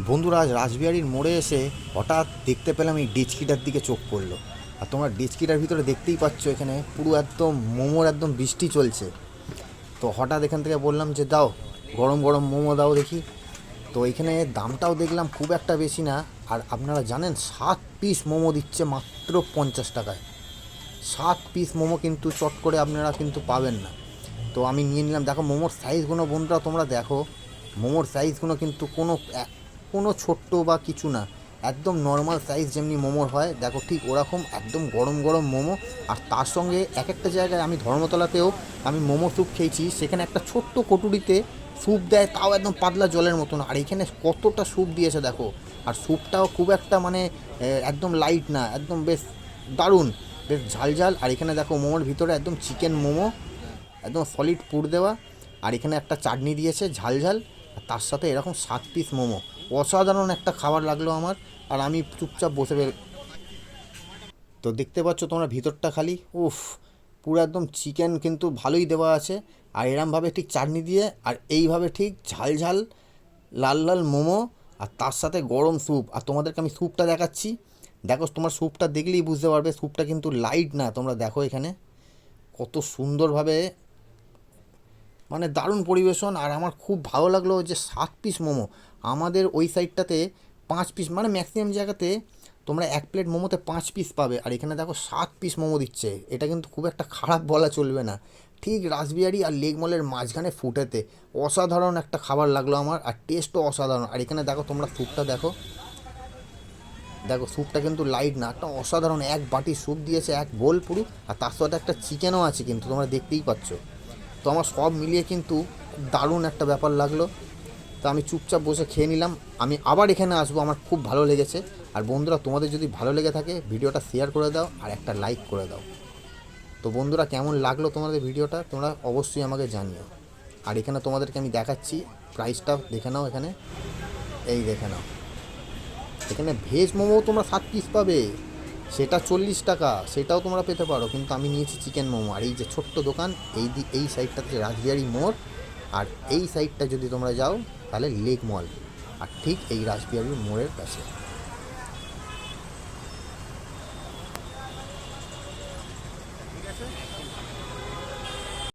বন্ধুরা, আজ রাসবিহারীর মোড়ে এসে হঠাৎ দেখতে পেলাম এই ডিচকিটার দিকে চোখ পড়লো। আর তোমরা ডিচকিটার ভিতরে দেখতেই পাচ্ছ, এখানে পুরো একদম মোমোর একদম বৃষ্টি চলছে। তো হঠাৎ এখান থেকে বললাম যে দাও গরম গরম মোমো দাও দেখি। তো এখানে দামটাও দেখলাম খুব একটা বেশি না। আর আপনারা জানেন 7 পিস মোমো দিচ্ছে মাত্র 50 টাকায়। 7 পিস মোমো কিন্তু চট করে আপনারা কিন্তু পাবেন না। তো আমি নিয়ে নিলাম। দেখো মোমোর সাইজগুলো বন্ধুরা তোমরা দেখো, মোমোর সাইজগুলো কিন্তু কোনো ছোট্ট বা কিছু না, একদম নর্মাল সাইজ যেমনি মোমোর হয় দেখো ঠিক ওরকম একদম গরম গরম মোমো। আর তার সঙ্গে এক একটা জায়গায় আমি ধর্মতলাতেও আমি মোমো স্যুপ খেয়েছি, সেখানে একটা ছোট্ট কটুরিতে স্যুপ দেয়, তাও একদম পাতলা জলের মতন। আর এখানে কতটা স্যুপ দিয়েছে দেখো। আর স্যুপটাও খুব একটা মানে একদম লাইট না, একদম বেশ দারুণ, বেশ ঝালঝাল। আর এখানে দেখো মোমোর ভিতরে একদম চিকেন মোমো, একদম সলিড পুর দেওয়া। আর এখানে একটা চাটনি দিয়েছে ঝালঝাল, আর তার সাথে এরকম 7 পিস মোমো। অসাধারণ একটা খাবার লাগলো আমার। আর আমি চুপচাপ বসে তো দেখতে পাচ্ছ তোমরা ভিতরটা খালি উফ, পুরো একদম চিকেন কিন্তু ভালোই দেওয়া আছে। আর এরমভাবে ঠিক চাটনি দিয়ে আর এইভাবে ঠিক ঝাল ঝাল লাল লাল মোমো, আর তার সাথে গরম স্যুপ। আর তোমাদেরকে আমি স্যুপটা দেখাচ্ছি, দেখো তোমার স্যুপটা দেখলেই বুঝতে পারবে স্যুপটা কিন্তু লাইট না। তোমরা দেখো এখানে কত সুন্দরভাবে, মানে দারুণ পরিবেশন। আর আমার খুব ভালো লাগলো যে 7 পিস মোমো। আমাদের ওই সাইডটাতে 5 পিস, মানে ম্যাক্সিমাম জায়গাতে তোমরা 1 প্লেট মোমোতে 5 পিস পাবে, আর এখানে দেখো 7 পিস মোমো দিচ্ছে। এটা কিন্তু খুব একটা খারাপ বলা চলবে না। ঠিক রাসবিহারী আর লেক মলের মাঝখানে ফুটেতে অসাধারণ একটা খাবার লাগলো আমার, আর টেস্টও অসাধারণ। আর এখানে দেখো তোমরা স্যুপটা দেখো, দেখো স্যুপটা কিন্তু লাইট না, একটা অসাধারণ এক বাটি স্যুপ দিয়েছে, এক বোল পুরো। আর তার সাথে একটা চিকেনও আছে কিন্তু তোমরা দেখতেই পাচ্ছ। তো আমার সব মিলিয়ে কিন্তু দারুণ একটা ব্যাপার লাগলো। তো আমি চুপচাপ বসে খেয়ে নিলাম। আমি আবার এখানে আসবো, আমার খুব ভালো লেগেছে। আর বন্ধুরা, তোমাদের যদি ভালো লেগে থাকে ভিডিওটা শেয়ার করে দাও আর একটা লাইক করে দাও। তো বন্ধুরা, কেমন লাগলো তোমাদের ভিডিওটা তোমরা অবশ্যই আমাকে জানিও। আর এখানে তোমাদেরকে আমি দেখাচ্ছি প্রাইসটা, দেখে নাও এখানে, এই দেখে নাও। এখানে ভেজ মোমো তোমরা 7 পিস পাবে, সেটা 40 টাকা, সেটাও তোমরা পেতে পারো। কিন্তু আমি নিয়েছি চিকেন মোমো। আর এই যে ছোট্ট দোকান, এই সাইডটাতে রাসবিহারী মোড়, আর এই সাইডটা যদি তোমরা যাও তাহলে লেক মল, আর ঠিক এই রাসবিহারী মোড়ের কাছে।